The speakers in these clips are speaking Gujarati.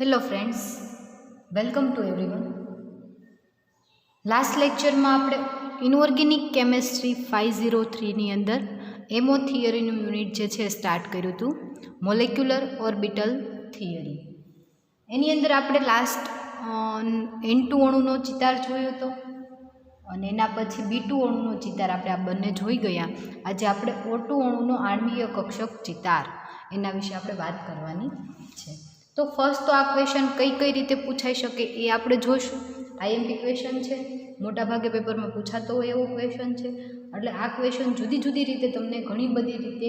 Hello friends, welcome to everyone. Last લેક્ચરમાં આપણે ઇનઓર્ગેનિક કેમેસ્ટ્રી 503ની અંદર એમઓ થિયરીનું યુનિટ જે છે સ્ટાર્ટ કર્યું હતું, મોલેક્યુલર ઓર્બિટલ થિયરી. એની અંદર આપણે લાસ્ટ N2 અણુનો ચિતાર જોયો હતો અને એના પછી B2 અણુનો ચિતાર આપણે આ બંને જોઈ ગયા. આજે આપણે O2 અણુનો આણ્વીય કક્ષક ચિતાર એના વિશે આપણે વાત કરવાની છે. તો ફર્સ્ટ તો આ ક્વેશ્ચન કઈ રીતે પૂછાઈ શકે એ આપણે જોઈશું. આઈએમપી ક્વેશ્ચન છે, મોટાભાગે પેપરમાં પૂછાતો હોય એવો ક્વેશ્ચન છે. એટલે આ ક્વેશ્ચન જુદી જુદી રીતે તમને ઘણી બધી રીતે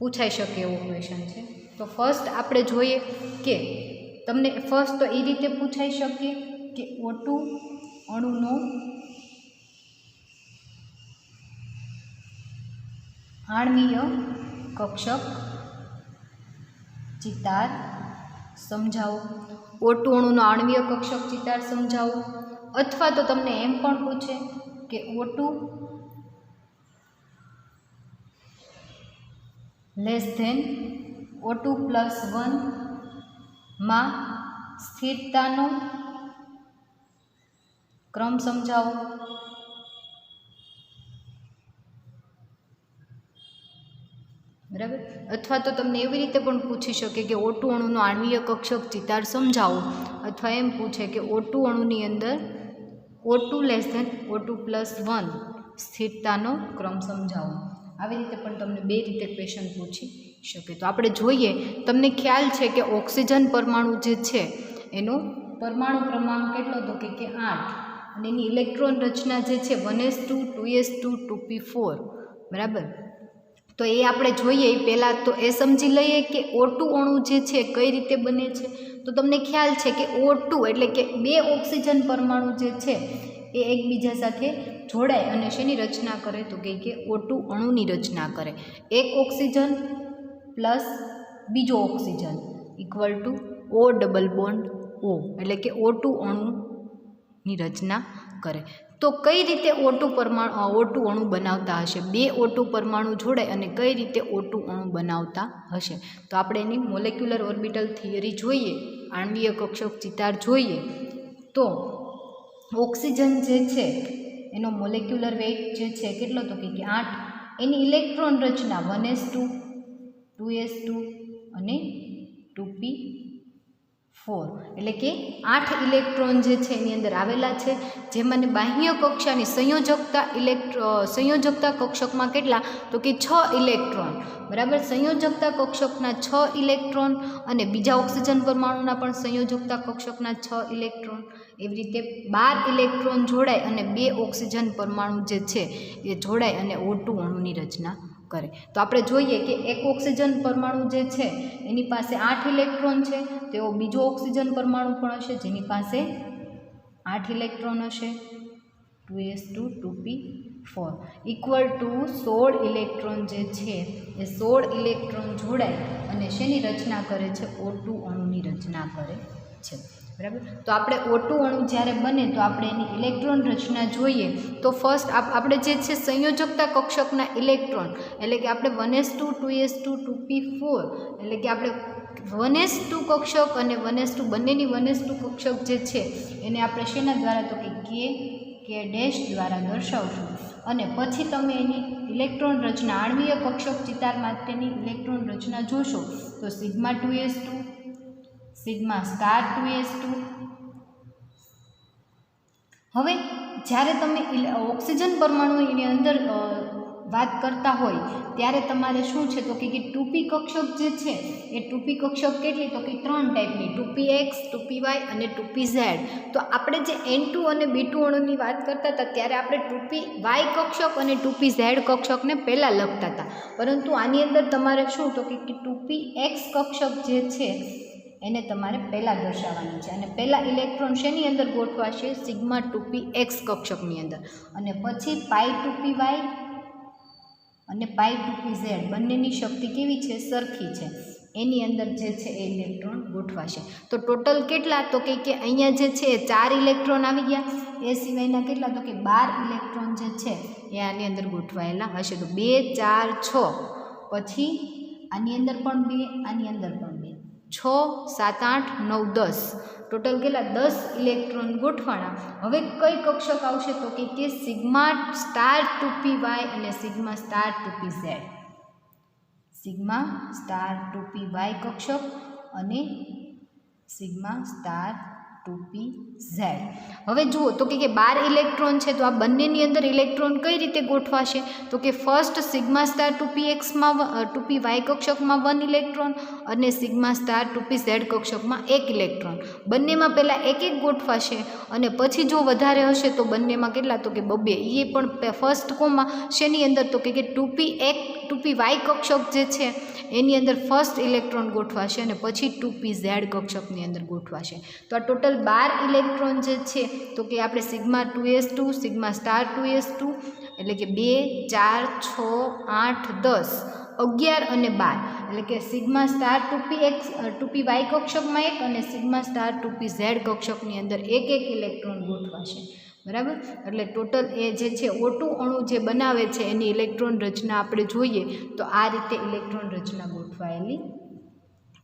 પૂછાઈ શકે એવો ક્વેશ્ચન છે. તો ફર્સ્ટ આપણે જોઈએ કે તમને ફર્સ્ટ તો એ રીતે પૂછાઈ શકે કે O2 અણુનો આણ્વીય કક્ષક ચિતાર સમજાવો. O2 અણુનો આણ્વીય કક્ષક ચિતાર સમજાવો. અથવા તો તમને એમ પણ પૂછે કે O2 less than O2 plus 1 માં સ્થિરતાનો ક્રમ સમજાવો. બરાબર. અથવા તો તમને એવી રીતે પણ પૂછી શકે કે O2 અણુનો આણ્વીય કક્ષક ચિતાર સમજાવો. અથવા એમ પૂછે કે O2 અણુની અંદર O2 less than O2 plus 1 સ્થિરતાનો ક્રમ સમજાવો. આવી રીતે પણ તમને બે રીતે ક્વેશ્ચન પૂછી શકે. તો આપણે જોઈએ, તમને ખ્યાલ છે કે ઓક્સિજન પરમાણુ જે છે એનો પરમાણુ ક્રમાંક કેટલો હતો કે 8 અને એની ઇલેક્ટ્રોન રચના જે છે 1s2 2s2 2p4. બરાબર. તો એ આપણે જોઈએ પહેલાં તો એ સમજી લઈએ કે O2 અણુ જે છે કઈ રીતે બને છે. તો તમને ખ્યાલ છે કે O2 એટલે કે બે ઓક્સિજન પરમાણુ જે છે એ એકબીજા સાથે જોડાય અને શેની રચના કરે તો કે O2 અણુની રચના કરે. એક ઓક્સિજન પ્લસ બીજો oxygen equal to O double bond O એટલે કે O2 અણુની રચના કરે. તો કઈ રીતે O2 અણુ બનાવતા હશે? બે O2 પરમાણુ જોડાય અને કઈ રીતે O2 અણુ બનાવતા હશે? તો આપણે એની મોલેક્યુલર ઓર્બિટલ થિયરી જોઈએ, આણ્વીય કક્ષક ચિતાર જોઈએ. તો ઓક્સિજન જે છે એનો મોલેક્યુલર વેઇટ જે છે કેટલો તો કે 8. એની ઇલેક્ટ્રોન રચના 1s2 2s2 અને 2p4 એટલે કે 8 ઇલેક્ટ્રોન જે છે એની અંદર આવેલા છે. જેમાં બાહ્ય કક્ષાની સંયોજકતા કક્ષકમાં કેટલા તો કે 6 ઇલેક્ટ્રોન. બરાબર. સંયોજકતા કક્ષકના 6 ઇલેક્ટ્રોન અને બીજા ઓક્સિજન પરમાણુના પણ સંયોજકતા કક્ષકના 6 ઇલેક્ટ્રોન. એવી રીતે 12 ઇલેક્ટ્રોન જોડાય અને બે ઓક્સિજન પરમાણુ જે છે એ જોડાય અને O2 અણુની રચના કરે. તો આપણે જોઈએ કે એક ઓક્સિજન પરમાણુ જે છે એની પાસે 8 ઇલેક્ટ્રોન છે, તેવો બીજો ઓક્સિજન પરમાણુ પણ હશે જેની પાસે 8 ઇલેક્ટ્રોન હશે, 2s2 2p4 equal to 16 electron જે છે એ 16 ઇલેક્ટ્રોન જોડાય અને શેની રચના કરે છે? O2 અણુની રચના કરે છે. બરાબર. તો આપણે O2 અણુ જ્યારે બને તો આપણે એની ઇલેક્ટ્રોન રચના જોઈએ. તો ફર્સ્ટ આપણે જે છે સંયોજકતા કક્ષકના ઇલેક્ટ્રોન એટલે કે આપણે 1s2 2s2 2p4 એટલે કે આપણે 1s2 કક્ષક અને 1s2 બંનેની 1s2 કક્ષક જે છે એને આપણે શેના દ્વારા તો કે k ડેશ દ્વારા દર્શાવશું. અને પછી તમે એની ઇલેક્ટ્રોન રચના આણ્વીય કક્ષક ચિતાર માટેની ઇલેક્ટ્રોન રચના જોશો તો sigma 2s2 sigma star 2s2. હવે જ્યારે તમે ઓક્સિજન પરમાણુની અંદર વાત કરતા હોય ત્યારે તમારે શું છે તો કે 2p કક્ષક જે છે એ 2p કક્ષક કેટલી તો કે 3 ટાઈપની, 2px 2py અને 2pz. તો આપણે જે N2 અને B2 અણુની વાત કરતા હતા ત્યારે આપણે 2py કક્ષક અને 2pz કક્ષકને પહેલાં લખતા હતા. પરંતુ આની અંદર તમારે શું તો કે 2px કક્ષક જે છે એને તમારે પહેલાં દર્શાવવાની છે અને પહેલાં ઇલેક્ટ્રોન શેની અંદર ગોઠવાશે? સિગ્મા 2px કક્ષકની અંદર. અને પછી પાઈ 2py અને પાઈ 2pz બંનેની શક્તિ કેવી છે? સરખી છે. એની અંદર જે છે એ ઇલેક્ટ્રોન ગોઠવાશે. તો ટોટલ કેટલા તો કે અહીંયા જે છે 4 ઇલેક્ટ્રોન આવી ગયા. એ સિવાયના કેટલા તો કે 12 ઇલેક્ટ્રોન જે છે એ આની અંદર ગોઠવાયેલા હશે. તો 2 4 6 પછી આની અંદર પણ 2, આની અંદર પણ 2. 6 7 8 9 10 ટોટલ કેટલા 10 ઇલેક્ટ્રોન ગોઠવાના. હવે કઈ કક્ષક આવશે તો કે સિગ્મા સ્ટાર 2p y અને sigma star 2p z. Sigma star 2p y કક્ષક અને સિગ્મા સ્ટાર 2p z. હવે જુઓ તો કે 12 ઇલેક્ટ્રોન છે તો આ બંનેની અંદર ઇલેક્ટ્રોન કઈ રીતે ગોઠવાશે તો કે ફર્સ્ટ સિગ્મા સ્ટાર 2px માં 2py કક્ષકમાં 1 ઇલેક્ટ્રોન અને સિગ્મા સ્ટાર 2pz કક્ષકમાં 1 ઇલેક્ટ્રોન. બંનેમાં પહેલાં એક એક ગોઠવાશે અને પછી જો વધારે હશે તો બંનેમાં કેટલા તો કે 2 એ પણ ફર્સ્ટ કોમાં શેની અંદર તો કે 2py કક્ષક જે છે એની અંદર ફર્સ્ટ ઇલેક્ટ્રોન ગોઠવાશે અને પછી 2pz કક્ષકની અંદર ગોઠવાશે. તો આ ટોટલ 12 ઇલેક્ટ્રોન જે છે તો કે આપણે sigma 2s2 sigma star 2s2 એટલે કે 2 4 6 8 10 11 અને 12 એટલે કે સિગ્મા સ્ટાર 2py કક્ષકમાં 1 અને સિગ્મા સ્ટાર 2pz કક્ષકની અંદર એક ઇલેક્ટ્રોન ગોઠવાશે. બરાબર. એટલે ટોટલ એ જે છે O2 અણુ જે બનાવે છે એની ઇલેક્ટ્રોન રચના આપણે જોઈએ તો આ રીતે ઇલેક્ટ્રોન રચના ગોઠવાયેલી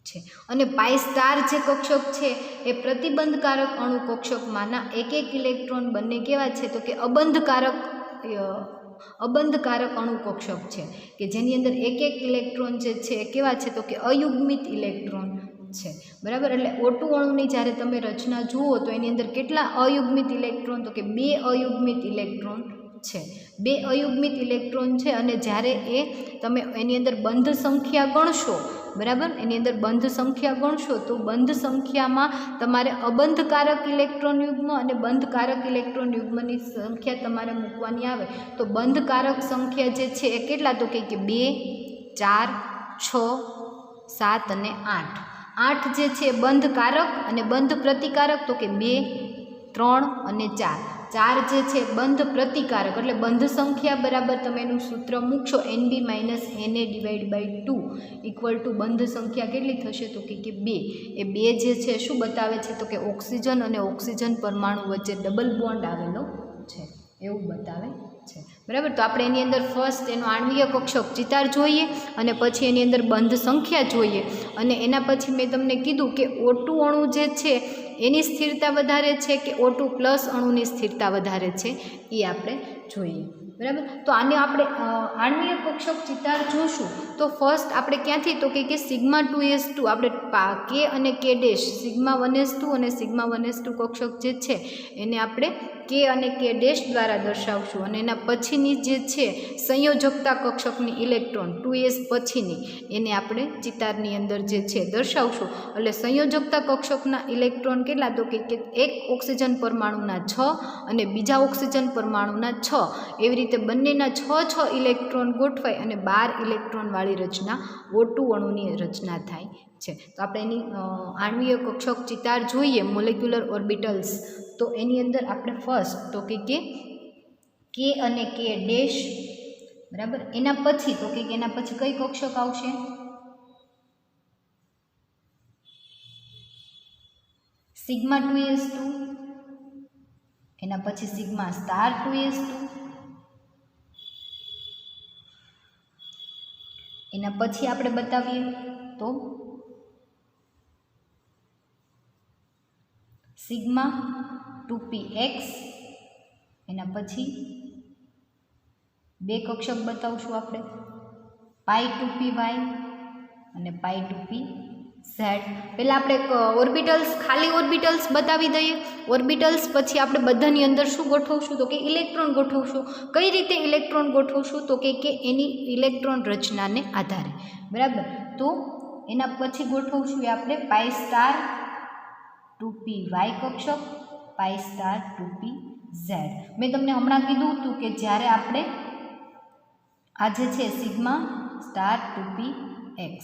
છે. અને પાઈ સ્ટાર જે કક્ષક છે એ પ્રતિબંધકારક અણુ કક્ષકમાંના એક ઇલેક્ટ્રોન બંને કેવા છે તો કે અબંધકારક અણુ કક્ષક છે કે જેની અંદર એક ઇલેક્ટ્રોન જે છે એ કેવા છે તો કે અયુગ્મિત ઇલેક્ટ્રોન છે. બરાબર. એટલે O2 અણુની જ્યારે તમે રચના જુઓ તો એની અંદર કેટલા અયુગ્મિત ઇલેક્ટ્રોન તો કે 2 અયુગ્મિત ઇલેક્ટ્રોન છે. 2 અયુગ્મિત ઇલેક્ટ્રોન છે અને જ્યારે એ તમે એની અંદર બંધ સંખ્યા ગણશો બરાબર એની અંદર બંધ સંખ્યા ગણશો તો બંધ સંખ્યામાં તમારે અબંધકારક ઇલેક્ટ્રોન યુગ્મ અને બંધકારક ઇલેક્ટ્રોન યુગ્મની સંખ્યા તમારે મૂકવાની આવે તો બંધકારક સંખ્યા જે છે એ કેટલા તો કે 2 4 6 7 અને 8 8 જે છે બંધકારક અને બંધ પ્રતિકારક તો કે 2 3 અને 4 4 જે છે બંધ પ્રતિકારક એટલે બંધ સંખ્યા બરાબર તમે એનું સૂત્ર મૂકશો NB-NA/2 = બંધ સંખ્યા કેટલી થશે તો કે 2. એ 2 જે છે શું બતાવે છે તો કે ઓક્સિજન અને ઓક્સિજન પરમાણુ વચ્ચે ડબલ બોન્ડ આવેલો છે એવું બતાવે છે. બરાબર. તો આપણે એની અંદર ફર્સ્ટ એનો આણ્વીય કક્ષક ચિતાર જોઈએ અને પછી એની અંદર બંધ સંખ્યા જોઈએ અને એના પછી મેં તમને કીધું કે O2 અણુ જે છે એની સ્થિરતા વધારે છે કે O2 પ્લસ અણુની સ્થિરતા વધારે છે એ આપણે જોઈએ. બરાબર. તો આને આપણે આણ્વીય કક્ષક ચિતાર જોશું તો ફર્સ્ટ આપણે ક્યાંથી તો કે સિગ્મા 2s2 આપણે k અને k ડેશ સિગ્મા 1s2 અને સિગ્મા 1s2 કક્ષક જે છે એને આપણે k અને k ડેશ દ્વારા દર્શાવશું અને એના પછીની જે છે સંયોજકતા કક્ષકની ઇલેક્ટ્રોન 2s પછીની એને આપણે ચિતારની અંદર જે છે દર્શાવશું. એટલે સંયોજકતા કક્ષકના ઇલેક્ટ્રોન કેટલા તો કે એક ઓક્સિજન પરમાણુના 6 અને બીજા ઓક્સિજન પરમાણુના 6 એવી રીતે બંનેના 6 ઇલેક્ટ્રોન ગોઠવાય અને 12 ઇલેક્ટ્રોનવાળી રચના O2 અણુની રચના થાય છે. તો આપણે એની આણ્વીય કક્ષક ચિતાર જોઈએ મોલેક્યુલર ઓર્બિટલ્સ તો એની અંદર આપણે ફર્સ્ટ તો કે k અને k ડેશ બરાબર. એના પછી તો કે એના પછી કઈ કક્ષક આવશે સિગ્મા 2s2 એના પછી સિગ્મા સ્ટાર 2s2 એના પછી આપણે બતાવીએ તો સિગ્મા 2px એના પછી બે કક્ષક બતાવશું આપણે પાઈ 2py અને પાઈ 2pz. પહેલાં આપણે ઓર્બિટલ્સ ખાલી ઓર્બિટલ્સ બતાવી દઈએ. ઓર્બિટલ્સ પછી આપણે બધાની અંદર શું ગોઠવશું તો કે ઇલેક્ટ્રોન ગોઠવશું. કઈ રીતે ઇલેક્ટ્રોન ગોઠવશું તો કે એની ઇલેક્ટ્રોન રચનાને આધારે. બરાબર. તો એના પછી ગોઠવશું એ આપણે પાઈ સ્ટાર 2py કક્ષક પાઈ સ્ટાર 2pz. મેં તમને હમણાં કીધું હતું કે જ્યારે આપણે આ જે છે સિગ્મા સ્ટાર 2px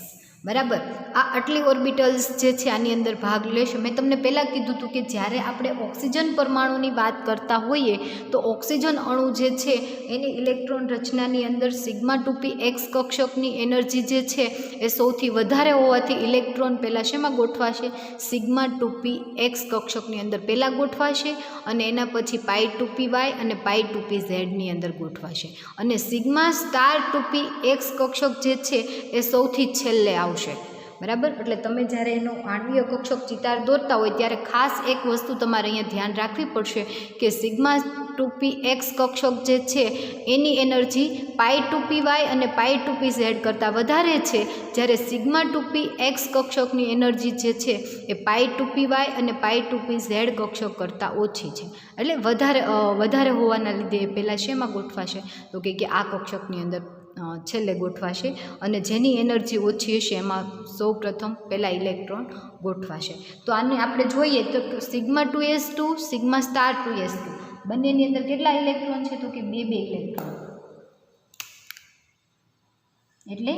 બરાબર આ આટલી ઓર્બિટલ્સ જે છે આની અંદર ભાગ લેશે. મેં તમને પહેલાં કીધું હતું કે જ્યારે આપણે ઓક્સિજન પરમાણુની વાત કરતા હોઈએ તો ઓક્સિજન અણુ જે છે એની ઇલેક્ટ્રોન રચનાની અંદર સિગ્મા 2px કક્ષકની એનર્જી જે છે એ સૌથી વધારે હોવાથી ઇલેક્ટ્રોન પહેલાં શેમાં ગોઠવાશે સિગ્મા 2px કક્ષકની અંદર પહેલાં ગોઠવાશે અને એના પછી પાઈ 2py અને પાઈ 2pzની અંદર ગોઠવાશે અને સિગ્મા સ્ટાર 2px કક્ષક જે છે એ સૌથી છેલ્લે આવશે. બરાબર. એટલે તમે જ્યારે એનો આણ્વીય કક્ષક ચિતાર દોરતા હોય ત્યારે ખાસ એક વસ્તુ તમારે અહીંયા ધ્યાન રાખવી પડશે કે સિગ્મા 2p x કક્ષક જે છે એની એનર્જી પાઈ 2p y અને પાઈ 2p z કરતાં વધારે છે, જ્યારે સિગ્મા 2p x કક્ષકની એનર્જી જે છે એ પાઈ 2p y અને પાઈ 2p z કક્ષક કરતાં ઓછી છે. એટલે વધારે હોવાના લીધે એ પહેલાં શેમાં ગોઠવાશે? તો કે આ કક્ષકની અંદર છેલ્લે ગોઠવાશે, અને જેની એનર્જી ઓછી હશે એમાં સૌ પ્રથમ પહેલાં ઇલેક્ટ્રોન ગોઠવાશે. તો આને આપણે જોઈએ તો sigma 2s2 sigma star 2s2 બંનેની અંદર કેટલા ઇલેક્ટ્રોન છે? તો કે બે ઇલેક્ટ્રોન. એટલે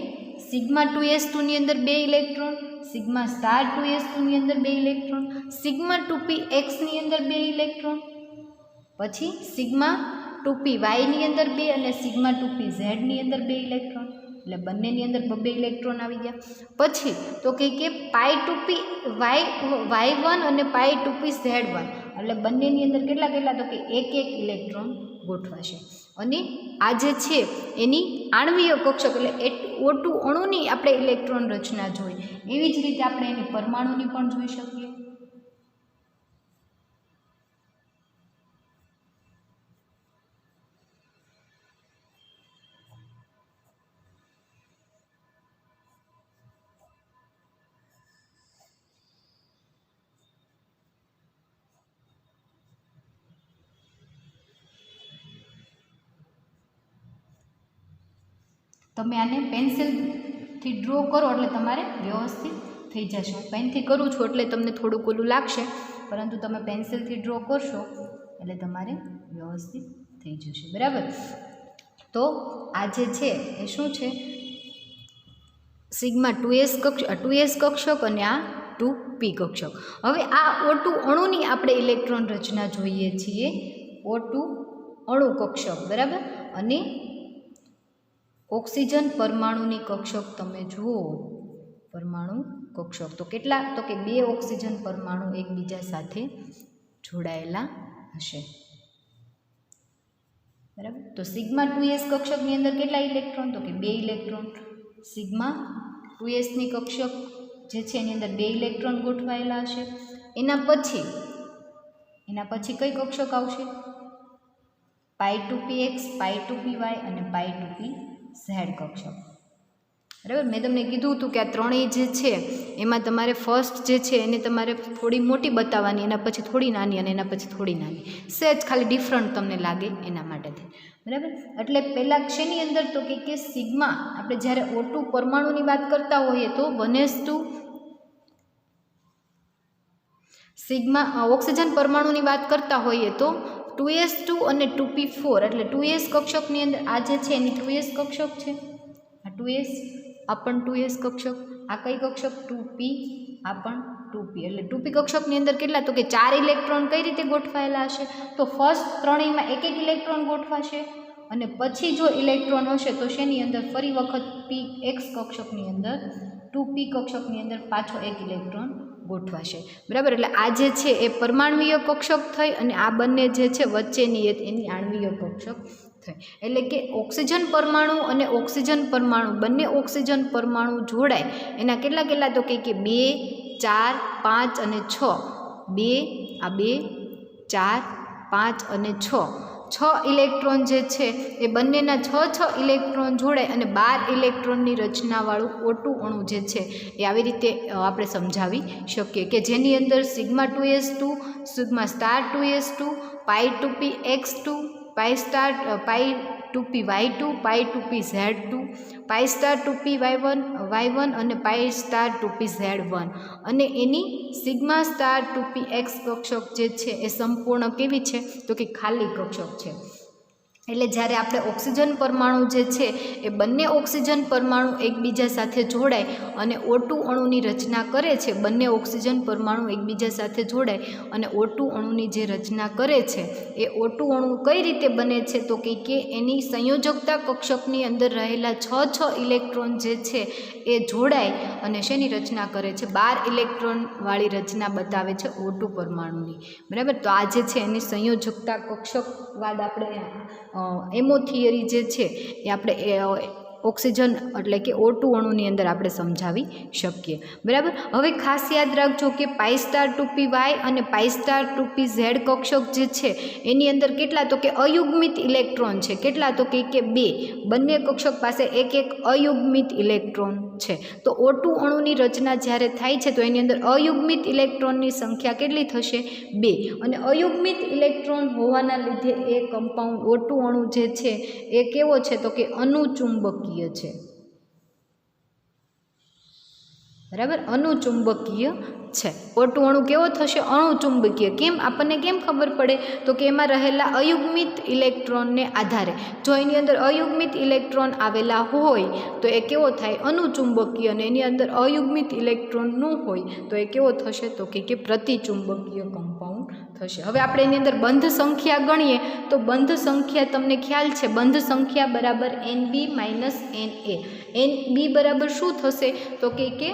સિગ્મા 2s2 ની અંદર 2 ઇલેક્ટ્રોન, સિગ્મા સ્ટાર 2s2 ની અંદર 2 ઇલેક્ટ્રોન, સિગ્મા 2p x ની અંદર 2 ઇલેક્ટ્રોન, પછી સિગ્મા 2p y ની અંદર 2 અને સિગ્મા 2p z ની અંદર 2 ઇલેક્ટ્રોન. એટલે બંનેની અંદર 2 ઇલેક્ટ્રોન આવી ગયા. પછી તો કે પાઈ 2p y1 અને પાઈ 2p z1, એટલે બંનેની અંદર કેટલા તો કે એક ઇલેક્ટ્રોન ગોઠવાશે. અને આ જે છે એની આણ્વીય કક્ષક એટલે O2 અણુની આપણે ઇલેક્ટ્રોન રચના જોઈ, એવી જ રીતે આપણે એની પરમાણુની પણ જોઈ શકીએ. તમે આને પેન્સિલથી ડ્રો કરો એટલે તમારે વ્યવસ્થિત થઈ જશે. હું પેનથી કરું છું એટલે તમને થોડુંક ઓલું લાગશે, પરંતુ તમે પેન્સિલથી ડ્રો કરશો એટલે તમારે વ્યવસ્થિત થઈ જશે. બરાબર. તો આ જે છે એ શું છે? સિગ્મા 2s કક્ષક અને આ 2p કક્ષક. હવે આ O2 અણુની આપણે ઇલેક્ટ્રોન રચના જોઈએ છીએ, O2 અણુ કક્ષક. બરાબર. અને ઓક્સિજન પરમાણુની કક્ષક તમે જુઓ, પરમાણુ કક્ષક તો કેટલા? તો કે 2 ઓક્સિજન પરમાણુ એકબીજા સાથે જોડાયેલા હશે. બરાબર. તો સિગ્મા 2s કક્ષકની અંદર કેટલા ઇલેક્ટ્રોન? તો કે 2 ઇલેક્ટ્રોન. સિગ્મા 2sની કક્ષક જે છે એની અંદર 2 ઇલેક્ટ્રોન ગોઠવાયેલા હશે. એના પછી કઈ કક્ષક આવશે? પાઈ 2p x, પાઈ 2p y અને પાઈ 2p z કક્ષક. બરાબર. મેં તમને કીધું હતું કે આ ત્રણેય જે છે એમાં તમારે ફર્સ્ટ જે છે એને તમારે થોડી મોટી બતાવવાની, એના પછી થોડી નાની અને એના પછી થોડી નાની, સહેજ ખાલી ડિફરન્ટ તમને લાગે એના માટેથી. બરાબર. એટલે પહેલાં શેની અંદર? તો કે સિગ્મા આપણે જ્યારે O2 પરમાણુની વાત કરતા હોઈએ તો 1s2 સિગ્મા ઓક્સિજન પરમાણુની વાત કરતા હોઈએ તો 2s2 અને 2p4, એટલે 2s કક્ષકની અંદર આ જે છે એની 2s કક્ષક છે, આ 2s, આ પણ 2s કક્ષક, આ કઈ કક્ષક? 2p, આ પણ 2p. એટલે 2p કક્ષકની અંદર કેટલા? તો કે 4 ઇલેક્ટ્રોન કઈ રીતે ગોઠવાયેલા હશે? તો ફર્સ્ટ ત્રણેયમાં એક ઇલેક્ટ્રોન ગોઠવાશે, અને પછી જો ઇલેક્ટ્રોન હશે તો શેની અંદર? ફરી વખત px કક્ષકની અંદર 2p કક્ષકની અંદર પાછો એક ઇલેક્ટ્રોન ગોઠવાશે. બરાબર. એટલે આ જે છે એ પરમાણ્વીય કક્ષક થઈ, અને આ બંને જે છે વચ્ચેની એની આણ્વીય કક્ષક થઈ. એટલે કે ઓક્સિજન પરમાણુ અને ઓક્સિજન પરમાણુ બંને ઓક્સિજન પરમાણુ જોડાય એના કેટલા? તો કે 2, 4, 5 અને 6. 2, આ 2, 4, 5 અને 6 ઇલેક્ટ્રોન જે છે એ બંનેના 6 ઇલેક્ટ્રોન જોડાય અને 12 ઇલેક્ટ્રોનની રચનાવાળું O2 અણુ જે છે એ આવી રીતે આપણે સમજાવી શકીએ કે જેની અંદર sigma 2s2, sigma star 2s2, પાઈ 2p x2, પાઈ 2p y2, પાઈ 2p z2, પાઈ સ્ટાર 2p y1 અને પાઈ સ્ટાર 2p z1, અને એની સિગ્મા સ્ટાર 2p x કક્ષક જે છે એ સંપૂર્ણ કેવી છે? તો કે ખાલી કક્ષક છે. એટલે જ્યારે આપણે ઓક્સિજન પરમાણુ જે છે એ બંને ઓક્સિજન પરમાણુ એકબીજા સાથે જોડાય અને O2 અણુની રચના કરે છે, બંને ઓક્સિજન પરમાણુ એકબીજા સાથે જોડાય અને O2 અણુની જે રચના કરે છે એ O2 અણુ કઈ રીતે બને છે? તો કે એની સંયોજકતા કક્ષકની અંદર રહેલા 6 ઇલેક્ટ્રોન જે છે એ જોડાય અને શેની રચના કરે છે? 12 ઇલેક્ટ્રોનવાળી રચના બતાવે છે O2 પરમાણુની. બરાબર. તો આ જે છે એની સંયોજકતા કક્ષકવાદ આપણે એમો થિયરી જે છે એ આપણે ઓક્સિજન એટલે કે O2 અણુની અંદર આપણે સમજાવી શકીએ, બરાબર. હવે ખાસ યાદ રાખજો કે π*2p y અને π*2p z કક્ષક જે છે એની અંદર કેટલા તો કે અયુગ્મિત ઇલેક્ટ્રોન છે. કેટલા તો કે 2. બંને કક્ષક પાસે એક એક અયુગ્મિત ઇલેક્ટ્રોન છે. તો O2 અણુની રચના જ્યારે થાય છે તો એની અંદર અયુગ્મિત ઇલેક્ટ્રોનની સંખ્યા કેટલી થશે? 2. અને અયુગ્મિત ઇલેક્ટ્રોન હોવાના લીધે એ કમ્પાઉન્ડ O2 અણુ જે છે એ કેવો છે તો કે અનુચુંબકીય છે, બરાબર. અનુચુંબકીય છે. O2 અણુ કેવો થશે? અણુચુંબકીય. કેમ? આપણને કેમ ખબર પડે તો કે એમાં રહેલા અયુગ્મિત ઇલેક્ટ્રોનને આધારે જો એની અંદર અયુગ્મિત ઇલેક્ટ્રોન આવેલા હોય તો એ કેવો થાય? અનુચુંબકીય. અને એની અંદર અયુગ્મિત ઇલેક્ટ્રોન ન હોય તો એ કેવો થશે તો કે પ્રતિચુંબકીય કમ્પાઉન્ડ થશે. હવે આપણે એની અંદર બંધ સંખ્યા ગણીએ તો બંધ સંખ્યા તમને ખ્યાલ છે, બંધ સંખ્યા બરાબર NB - NA. NB બરાબર શું થશે તો કે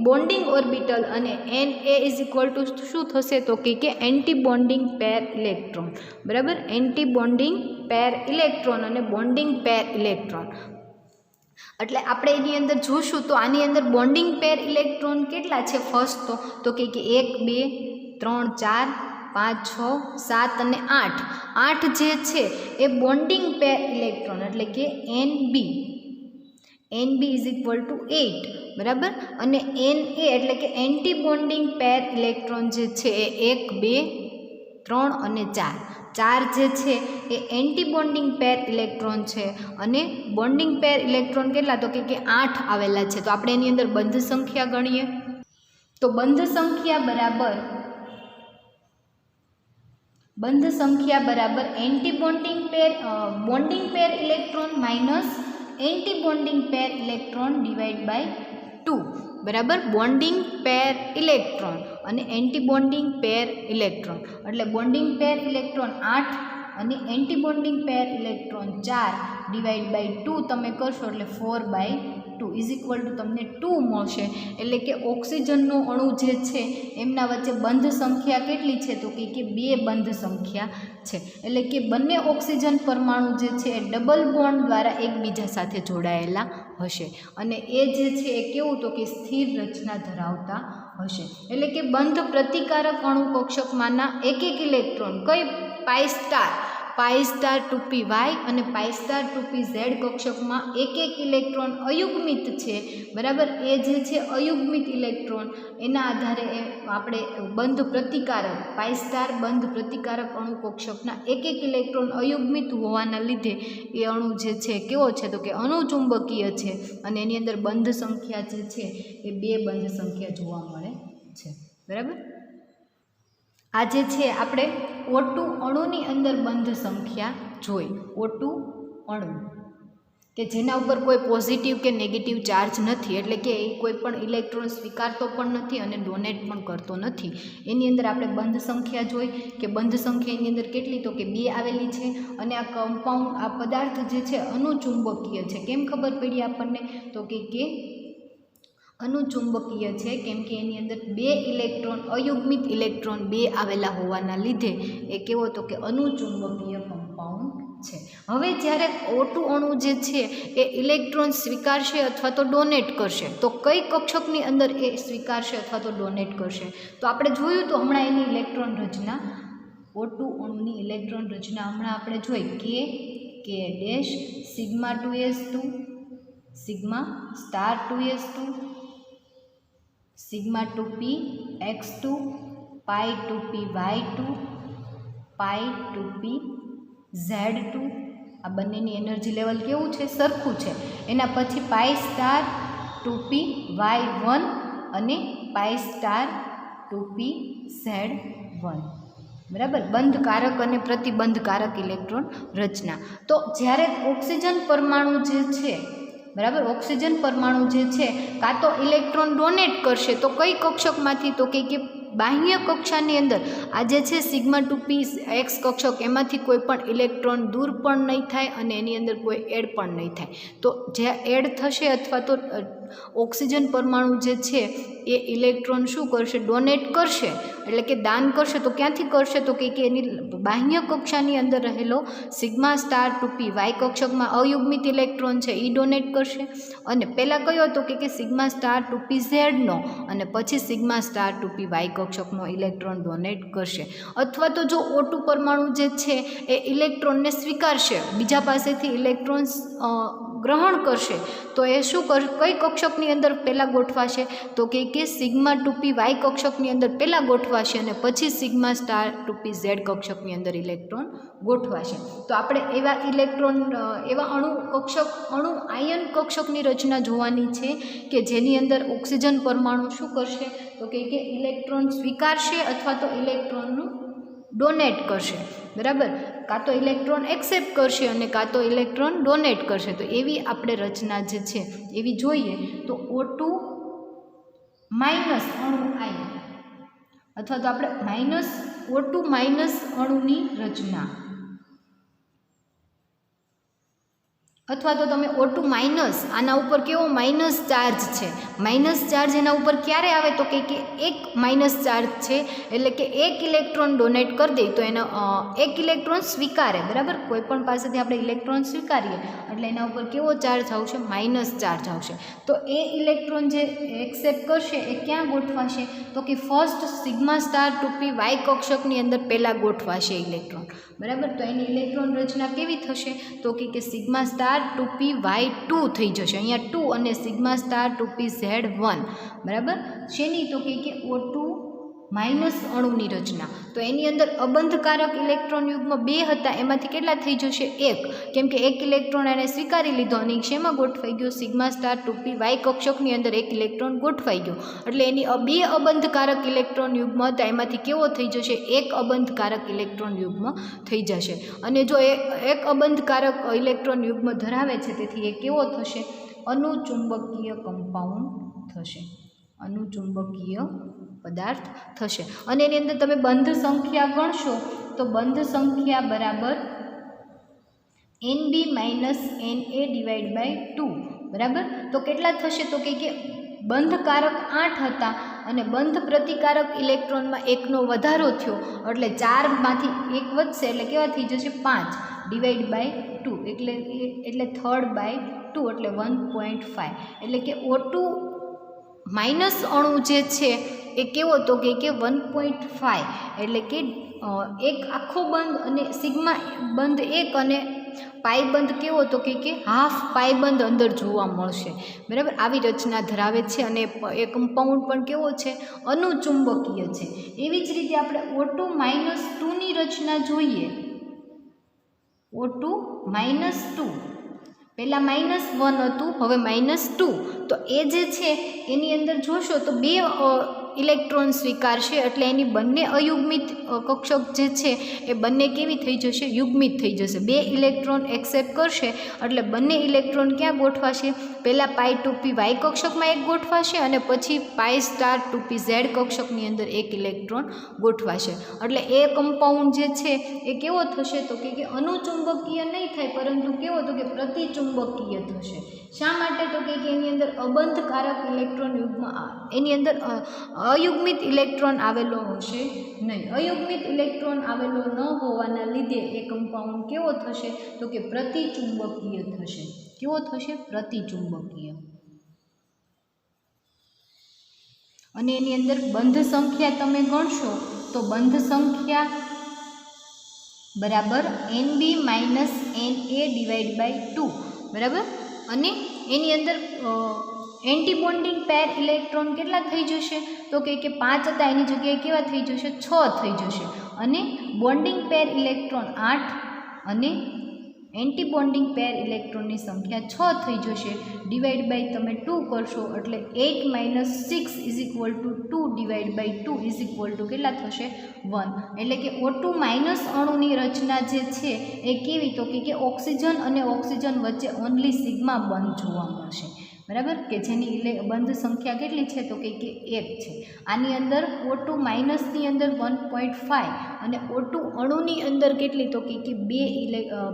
બોન્ડિંગ ઓર્બિટલ અને Na ઇઝ ઇક્વલ ટુ શું થશે તો કે એન્ટી બોન્ડિંગ પેર ઇલેક્ટ્રોન, બરાબર. એન્ટી બોન્ડિંગ પેર ઇલેક્ટ્રોન અને બોન્ડિંગ પેર ઇલેક્ટ્રોન. એટલે આપણે એની અંદર જોશું તો આની અંદર બોન્ડિંગ પેર ઇલેક્ટ્રોન કેટલા છે? ફર્સ્ટ તો કે 1 2 3 4 5 6 7 અને 8. 8 જે છે એ બોન્ડિંગ પેર ઇલેક્ટ્રોન એટલે કે NB ઇઝ ઇક્વલ ટુ 8, બરાબર. અને Na એટલે કે એન્ટી બોન્ડિંગ પેર ઇલેક્ટ્રોન જે છે એ 1 2 3 અને 4. 4 જે છે એ એન્ટી બોન્ડિંગ પેર ઇલેક્ટ્રોન છે અને બોન્ડિંગ પેર ઇલેક્ટ્રોન કેટલા તો કે 8 આવેલા છે. તો આપણે એની અંદર બંધ સંખ્યા ગણીએ તો બંધ સંખ્યા બરાબર anti bonding pair bonding pair electron minus anti bonding pair electron divide by 2, બરાબર. બોન્ડિંગ પેર ઇલેક્ટ્રોન અને એન્ટી બોન્ડિંગ પેર ઇલેક્ટ્રોન એટલે બોન્ડિંગ પેર ઇલેક્ટ્રોન 8 અને anti bonding pair electron 4 divide by 2 તમે કરશો એટલે 4/2 ઇઝ ઇક્વલ ટુ તમને 2 મળશે. એટલે કે ઓક્સિજનનો અણુ જે છે એમના વચ્ચે બંધ સંખ્યા કેટલી છે તો કે 2 બંધ સંખ્યા છે. એટલે કે બંને ઓક્સિજન પરમાણુ જે છે એ ડબલ બોન્ડ દ્વારા એકબીજા સાથે જોડાયેલા હશે અને એ જે છે એ કેવું તો કે સ્થિર રચના ધરાવતા હશે. એટલે કે બંધ પ્રતિકારક અણુ કક્ષકમાંના એક ઇલેક્ટ્રોન કઈ π*2p y અને π*2p z કક્ષકમાં એક ઇલેક્ટ્રોન અયુગ્મિત છે, બરાબર. એ જે છે અયુગ્મિત ઇલેક્ટ્રોન એના આધારે આપણે બંધ પ્રતિકારક બંધ પ્રતિકારક અણુ કક્ષકના એક ઇલેક્ટ્રોન અયુગ્મિત હોવાના લીધે એ અણુ જે છે કેવો છે તો કે અનુચુંબકીય છે અને એની અંદર બંધ સંખ્યા જે છે એ 2 બંધ સંખ્યા જોવા મળે છે, બરાબર. આ જે છે આપણે O2 અણુની અંદર બંધ સંખ્યા જોઈ. O2 અણુ કે જેના ઉપર કોઈ પોઝિટિવ કે નેગેટિવ ચાર્જ નથી, એટલે કે એ કોઈ પણ ઇલેક્ટ્રોન સ્વીકારતો પણ નથી અને ડોનેટ પણ કરતો નથી. એની અંદર આપણે બંધ સંખ્યા જોઈ કે બંધ સંખ્યા એની અંદર કેટલી તો કે 2 આવેલી છે અને આ કમ્પાઉન્ડ આ પદાર્થ જે છે અનુચુંબકીય છે. કેમ ખબર પડી આપણને તો કે અનુચુંબકીય છે કેમ કે એની અંદર 2 ઇલેક્ટ્રોન અયુગ્મિત ઇલેક્ટ્રોન 2 આવેલા હોવાના લીધે એ કેવો તો કે અનુચુંબકીય કમ્પાઉન્ડ છે. હવે જ્યારે O2 અણુ જે છે એ ઇલેક્ટ્રોન સ્વીકારશે અથવા તો ડોનેટ કરશે તો કઈ કક્ષકની અંદર એ સ્વીકારશે અથવા તો ડોનેટ કરશે તો આપણે જોયું તો હમણાં એની ઇલેક્ટ્રોન રચના O2 અણુની ઇલેક્ટ્રોન રચના હમણાં આપણે જોઈ K dash sigma 2s2 sigma star 2s2 sigma 2p x2 પાઈ 2p y2 પાઈ 2p z2. આ બંનેની એનર્જી લેવલ કેવું છે? સરખું છે. એના પછી પાઈ સ્ટાર 2p y1 અને પાઈ સ્ટાર 2p z1, બરાબર. બંધકારક અને પ્રતિબંધકારક ઇલેક્ટ્રોન રચના. તો જ્યારે ઓક્સિજન પરમાણુ જે છે, બરાબર, ઓક્સિજન પરમાણુ જે છે કાં તો ઇલેક્ટ્રોન ડોનેટ કરશે તો કઈ કક્ષકમાંથી તો કે બાહ્ય કક્ષાની અંદર આ જે છે સિગ્મા 2p એક્સ કક્ષક એમાંથી કોઈ પણ ઇલેક્ટ્રોન દૂર પણ નહીં થાય અને એની અંદર કોઈ એડ પણ નહીં થાય. તો જે એડ થશે અથવા તો ઓક્સિજન પરમાણુ જે છે એ ઇલેક્ટ્રોન શું કરશે? ડોનેટ કરશે, એટલે કે દાન કરશે. તો ક્યાંથી કરશે? તો કે એની બાહ્ય કક્ષાની અંદર રહેલો સિગ્મા સ્ટાર 2p વાય કક્ષકમાં અયુગ્મિત ઇલેક્ટ્રોન છે એ ડોનેટ કરશે. અને પહેલાં કયો હતો કે સિગ્મા સ્ટાર 2p ઝેડનો અને પછી સિગ્મા સ્ટાર 2p વાય કક્ષકનો ઇલેક્ટ્રોન ડોનેટ કરશે. અથવા તો જો O2 પરમાણુ જે છે એ ઇલેક્ટ્રોનને સ્વીકારશે, બીજા પાસેથી ઇલેક્ટ્રોન્સ ગ્રહણ કરશે, તો એ શું કઈ કક્ષકની અંદર પહેલાં ગોઠવાશે? તો કે સિગ્મા 2p વાય કક્ષકની અંદર પહેલાં ગોઠવાશે અને પછી સિગ્મા સ્ટાર 2p ઝેડ કક્ષકની અંદર ઇલેક્ટ્રોન ગોઠવાશે. તો આપણે એવા ઇલેક્ટ્રોન એવા અણુ આયન કક્ષકની રચના જોવાની છે કે જેની અંદર ઓક્સિજન પરમાણુ શું કરશે? તો કે ઇલેક્ટ્રોન સ્વીકારશે અથવા તો ઇલેક્ટ્રોનનું ડોનેટ કરશે. બરાબર, કાં તો ઇલેક્ટ્રોન એક્સેપ્ટ કરશે અને કાં તો ઇલેક્ટ્રોન ડોનેટ કરશે. તો એવી આપણે રચના જે છે એવી જોઈએ તો O2 માઇનસ અણુ આયન અથવા તો આપણે O2 માઇનસ અણુની રચના, અથવા તો તમે O2 માઇનસ, આના ઉપર કેવો માઇનસ ચાર્જ છે, માઇનસ ચાર્જ એના ઉપર ક્યારે આવે? તો કે એક માઇનસ ચાર્જ છે એટલે કે એક ઇલેક્ટ્રોન ડોનેટ કરી દે તો એનો એક ઇલેક્ટ્રોન સ્વીકારે. બરાબર, કોઈ પણ પાસેથી આપણે ઇલેક્ટ્રોન સ્વીકારીએ એટલે એના ઉપર કેવો ચાર્જ આવશે? માઇનસ ચાર્જ આવશે. તો એ ઇલેક્ટ્રોન જે એક્સેપ્ટ કરશે એ ક્યાં ગોઠવાશે? તો કે first sigma star 2p y કક્ષકની અંદર પહેલાં ગોઠવાશે ઇલેક્ટ્રોન. બરાબર, તો એની ઇલેક્ટ્રોન રચના કેવી થશે? તો કે સિગ્મા સ્ટાર 2p વાય 2 થઈ જશે. અહીંયા 2 અને સિગ્મા સ્ટાર 2p ઝેડ 1. બરાબર, શેની? તો કે O2 માઇનસ અણુની રચના. તો એની અંદર અબંધકારક ઇલેક્ટ્રોન યુગ્મ 2 હતા, એમાંથી કેટલા થઈ જશે? 1, કેમ કે એક ઇલેક્ટ્રોન એને સ્વીકારી લીધો અને શેમાં ગોઠવાઈ ગયો? સિગ્મા સ્ટાર 2p વાય કક્ષકની અંદર એક ઇલેક્ટ્રોન ગોઠવાઈ ગયો. એટલે એની 2 અબંધકારક ઇલેક્ટ્રોન યુગ્મ હતા, એમાંથી કેવો થઈ જશે? એક અબંધકારક ઇલેક્ટ્રોન યુગ્મ થઈ જશે. અને જો એ એક અબંધકારક ઇલેક્ટ્રોન યુગ્મ ધરાવે છે, તેથી એ કેવો થશે? અનુચુંબકીય કમ્પાઉન્ડ થશે, અનુચુંબકીય પદાર્થ થશે. અને એની અંદર તમે બંધ સંખ્યા ગણશો તો બંધ સંખ્યા બરાબર NB minus NA divide by 2. બરાબર, તો કેટલા થશે? તો કે બંધકારક 8 હતા અને બંધ પ્રતિકારક ઇલેક્ટ્રોનમાં 1નો વધારો થયો એટલે 4માંથી 1 વધશે એટલે કેવા થઈ જશે? 5 ડિવાઈડ બાય 2 એટલે થર્ડ બાય 2 એટલે 1.5. એટલે કે O2 માઇનસ અણુ જે છે એ કેવો? તો કે 1.5 એટલે કે એક આખો બંધ અને સિગ્મા બંધ 1 અને પાઈ બંધ કેવો? તો કે હાફ પાઈ બંધ અંદર જોવા મળશે. બરાબર, આવી રચના ધરાવે છે અને એ કમ્પાઉન્ડ પણ કેવો છે? અનુચુંબકીય છે. એવી જ રીતે આપણે O2 માઇનસ 2ની રચના જોઈએ. O2 માઇનસ 2, પહેલાં -1 હતું, હવે -2. તો એ જે છે એની અંદર જોશો તો 2 ઇલેક્ટ્રોન સ્વીકારશે એટલે એની બંને અયુગ્મિત કક્ષક જે છે એ બંને કેવી થઈ જશે? યુગ્મિત થઈ જશે. 2 ઇલેક્ટ્રોન એક્સેપ્ટ કરશે એટલે બંને ઇલેક્ટ્રોન ક્યાં ગોઠવાશે? પહેલાં પાઈ 2p વાય કક્ષકમાં એક ગોઠવાશે અને પછી પાઈ સ્ટાર 2p ઝેડ કક્ષકની અંદર એક ઇલેક્ટ્રોન ગોઠવાશે. એટલે એ કમ્પાઉન્ડ જે છે એ કેવો થશે? તો કે અનુચુંબકીય નહીં થાય પરંતુ કેવો? તો કે પ્રતિચુંબકીય થશે. શા માટે? તો કે એની અંદર અબંધકારક ઇલેક્ટ્રોન યુગ્મ, એની અંદર અયુગ્મિત ઇલેક્ટ્રોન આવેલો હશે નહીં. અયુગ્મિત ઇલેક્ટ્રોન આવેલો ન હોવાના લીધે એ કમ્પાઉન્ડ કેવો થશે? તો કે પ્રતિચુંબકીય થશે. કેવો થશે? પ્રતિચુંબકીય. અને એની અંદર બંધ સંખ્યા તમે ગણશો તો બંધ સંખ્યા બરાબર NB minus NA divide by 2. બરાબર, અને એની અંદર એન્ટીબોન્ડિંગ પેર ઇલેક્ટ્રોન કેટલા થઈ જશે? તો કે 5 હતા એની જગ્યાએ કેવા થઈ જશે? 6 થઈ જશે. અને બોન્ડિંગ પેર ઇલેક્ટ્રોન 8 અને એન્ટીબોન્ડિંગ પેર ઇલેક્ટ્રોનની સંખ્યા 6 થઈ જશે. ડિવાઈડ બાય તમે 2 કરશો એટલે 8 minus 6 is equal to 2 divide by 2 is equal to કેટલા થશે? 1. એટલે કે O2 માઇનસ અણુની રચના જે છે એ કેવી? તો કે ઓક્સિજન અને ઓક્સિજન વચ્ચે ઓનલી સિગ્મા બંધ જોવા મળશે. બરાબર, કે જેની બંધ સંખ્યા કેટલી છે તો કે 1 છે. આની અંદર O2 માઇનસની અંદર 1.5 અને O2 અણુની અંદર કેટલી તો કે 2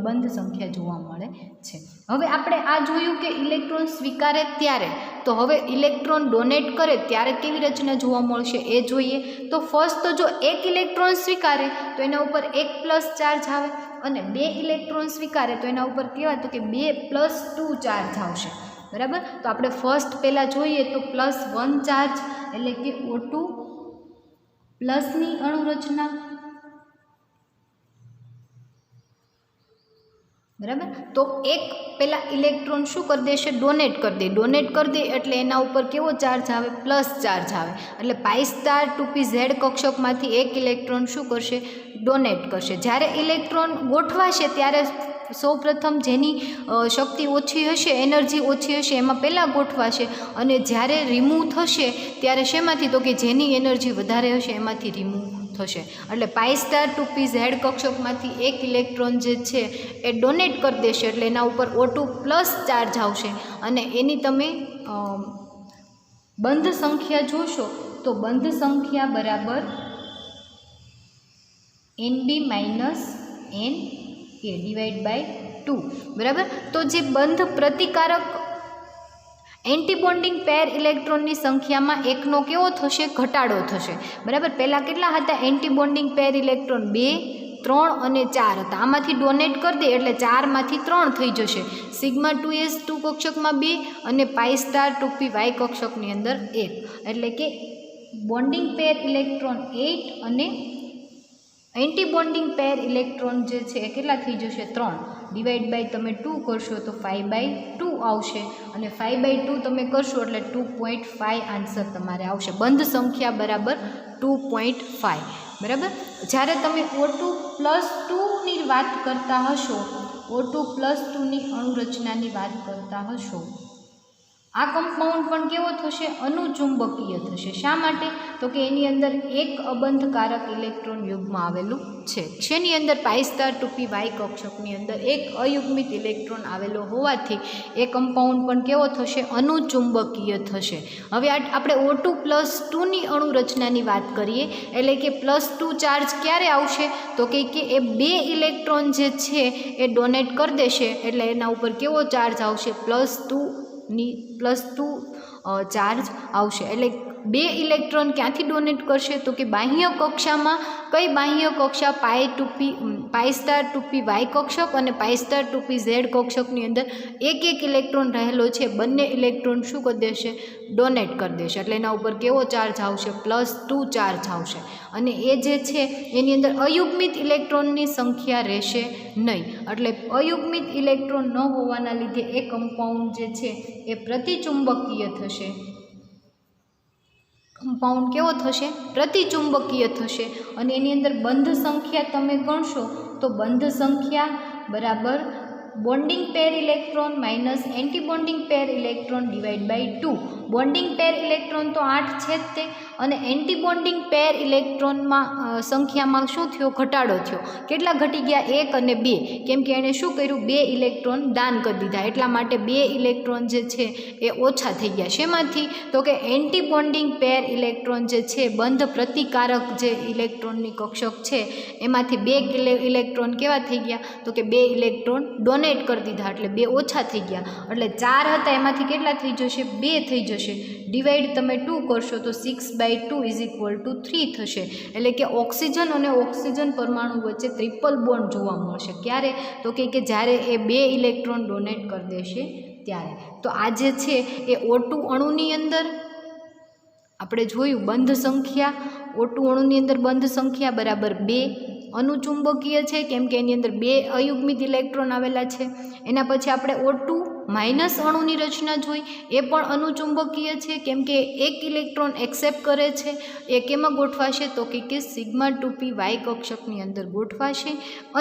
બંધ સંખ્યા જોવા મળે છે. હવે આપણે આ જોયું કે ઇલેક્ટ્રોન સ્વીકારે ત્યારે, તો હવે ઇલેક્ટ્રોન ડોનેટ કરે ત્યારે કેવી રચના જોવા મળશે એ જોઈએ. તો ફર્સ્ટ તો જો એક ઇલેક્ટ્રોન સ્વીકારે તો એના ઉપર 1 પ્લસ ચાર્જ આવે, અને 2 ઇલેક્ટ્રોન સ્વીકારે તો એના ઉપર કેવા તો કે 2 + 2 ચાર્જ આવશે. બરાબર, તો આપણે ફર્સ્ટ પહેલાં જોઈએ તો +1 ચાર્જ એટલે કે O2 પ્લસની અણુરચના. બરાબર, તો એક પહેલાં ઇલેક્ટ્રોન શું કરી દેશે, ડોનેટ કરી દે. ડોનેટ કરી દે એટલે એના ઉપર કેવો ચાર્જ આવે, પ્લસ ચાર્જ આવે. એટલે π2p-z કક્ષકમાંથી એક ઇલેક્ટ્રોન શું કરશે, ડોનેટ કરશે. જ્યારે ઇલેક્ટ્રોન ગોઠવાશે ત્યારે સૌપ્રથમ જેની શક્તિ ઓછી હશે, એનર્જી ઓછી હશે, એમાં પહેલાં ગોઠવાશે, અને જ્યારે રિમૂવ થશે ત્યારે શેમાંથી તો કે જેની એનર્જી વધારે હશે એમાંથી રિમૂવ થશે. એટલે π2p-z કક્ષકમાંથી એક ઇલેક્ટ્રોન જે છે એ ડોનેટ કરી દેશે, એટલે એના ઉપર O2 પ્લસ ચાર્જ આવશે. અને એની તમે બંધ સંખ્યા જોશો તો બંધ સંખ્યા બરાબર Nb-Na/2. બરાબર, તો જે બંધ પ્રતિકારક એન્ટીબોન્ડિંગ પેર ઇલેક્ટ્રોનની સંખ્યામાં એકનો કેવો થશે, ઘટાડો થશે. બરાબર, પહેલાં કેટલા હતા એન્ટીબોન્ડિંગ પેર ઇલેક્ટ્રોન, 2, 3 અને 4 હતા. આમાંથી ડોનેટ કરી દે એટલે 4માંથી 3 થઈ જશે. σ2s2 કક્ષકમાં 2 અને π2p y કક્ષકની અંદર 1, એટલે કે બોન્ડિંગ પેર ઇલેક્ટ્રોન 8 અને એન્ટીબોન્ડિંગ પેર ઇલેક્ટ્રોન જે છે એ કેટલા થઈ જશે, 3. ડિવાઈડ બાય તમે 2 કરશો તો 5/2 આવશે, અને 5/2 તમે કરશો એટલે 2.5 આન્સર તમારે આવશે. બંધ સંખ્યા બરાબર 2.5. બરાબર, જ્યારે તમે O2 + 2ની વાત કરતા હશો, O2 + 2ની અણુરચનાની વાત કરતા હશો, આ કમ્પાઉન્ડ પણ કેવો થશે, અનુચુંબકીય થશે. શા માટે તો કે એની અંદર એક અબંધકારક ઇલેક્ટ્રોન યુગ્મ આવેલું છે. જેની અંદર π2p y કક્ષકની અંદર એક અયુગ્મિત ઇલેક્ટ્રોન આવેલો હોવાથી એ કમ્પાઉન્ડ પણ કેવો થશે, અનુચુંબકીય થશે. હવે આપણે O2 + 2ની અણુરચનાની વાત કરીએ, એટલે કે +2 ચાર્જ ક્યારે આવશે તો કે એ 2 ઇલેક્ટ્રોન જે છે એ ડોનેટ કરી દેશે, એટલે એના ઉપર કેવો ચાર્જ આવશે, +2 ચાર્જ આવશે. એટલે 2 ઇલેક્ટ્રોન ક્યાંથી ડોનેટ કરશે તો કે બાહ્ય કક્ષામાં. કઈ બાહ્ય કક્ષા, π2p y કક્ષક અને π2p-z કક્ષકની અંદર એક ઇલેક્ટ્રોન રહેલો છે. બંને ઇલેક્ટ્રોન શું કરી દેશે, ડોનેટ કરી દેશે. એટલે એના ઉપર કેવો ચાર્જ આવશે, +2 ચાર્જ આવશે. અને એ જે છે એની અંદર અયુગ્મિત ઇલેક્ટ્રોનની સંખ્યા રહેશે નહીં. એટલે અયુગ્મિત ઇલેક્ટ્રોન ન હોવાના લીધે એ કમ્પાઉન્ડ જે છે એ પ્રતિચુંબકીય થશે. કમ્પાઉન્ડ કેવો થશે, પ્રતિચુંબકીય થશે. અને એની અંદર બંધ સંખ્યા તમે ગણશો તો બંધ સંખ્યા બરાબર bonding pair electron minus antibonding pair electron divide by 2. Bonding pair electron તો 8 છે જ તે, અને એન્ટીબોન્ડિંગ પેર ઇલેક્ટ્રોનમાં સંખ્યામાં શું થયો, ઘટાડો થયો. કેટલા ઘટી ગયા, 1 અને 2, કેમ કે એણે શું કર્યું, 2 ઇલેક્ટ્રોન દાન કરી દીધા. એટલા માટે 2 ઇલેક્ટ્રોન જે છે એ ઓછા થઈ ગયા. શેમાંથી તો કે એન્ટીબોન્ડિંગ પેર ઇલેક્ટ્રોન જે છે, બંધ પ્રતિકારક જે ઇલેક્ટ્રોનની કક્ષક છે એમાંથી 2 ઇલેક્ટ્રોન કેવા થઈ ગયા તો કે 2 ઇલેક્ટ્રોન ડોનેટ કરી દીધા, એટલે 2 ઓછા થઈ ગયા. એટલે 4 હતા એમાંથી કેટલા થઈ જશે, 2 થઈ જશે. ડિવાઈડ તમે 2 કરશો તો 6/2 = 3 થશે. એટલે કે ઓક્સિજન અને ઓક્સિજન પરમાણુ વચ્ચે ટ્રિપલ બોન્ડ જોવા મળશે. ક્યારે તો કે જ્યારે એ 2 ઇલેક્ટ્રોન ડોનેટ કરી દેશે ત્યારે. તો આ જે છે એ O2 અણુની અંદર આપણે જોયું બંધ સંખ્યા, O2 અણુની અંદર બંધ સંખ્યા બરાબર 2 અનુચુંબકીય છે, કેમ કે એની અંદર 2 અયુગ્મિત ઇલેક્ટ્રોન આવેલા છે. એના પછી આપણે O2 માઇનસ અણુની રચના જોઈ, એ પણ અનુચુંબકીય છે, કેમ કે એક ઇલેક્ટ્રોન એક્સેપ્ટ કરે છે. એ કેમાં ગોઠવાશે તો કે σ2p y કક્ષકની અંદર ગોઠવાશે.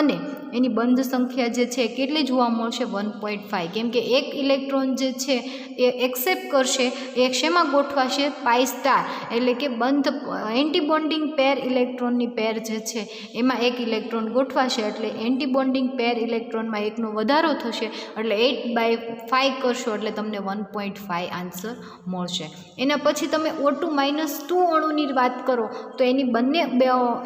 અને એની બંધ સંખ્યા જે છે કેટલી જોવા મળશે, 1.5, કેમ કે એક ઇલેક્ટ્રોન જે છે એ એક્સેપ્ટ કરશે, એ શેમાં ગોઠવાશે, π સ્ટાર, એટલે કે બંધ એન્ટીબોન્ડિંગ પેર ઇલેક્ટ્રોનની પેર જે છે એમાં એક ઇલેક્ટ્રોન ગોઠવાશે. એટલે એન્ટીબોન્ડિંગ પેર ઇલેક્ટ્રોનમાં એકનો વધારો થશે, એટલે 8/1 5 કરશો એટલે તમને 1.5 આન્સર મળશે. એના પછી તમે O2 -2 અણુની વાત કરો તો એની બંને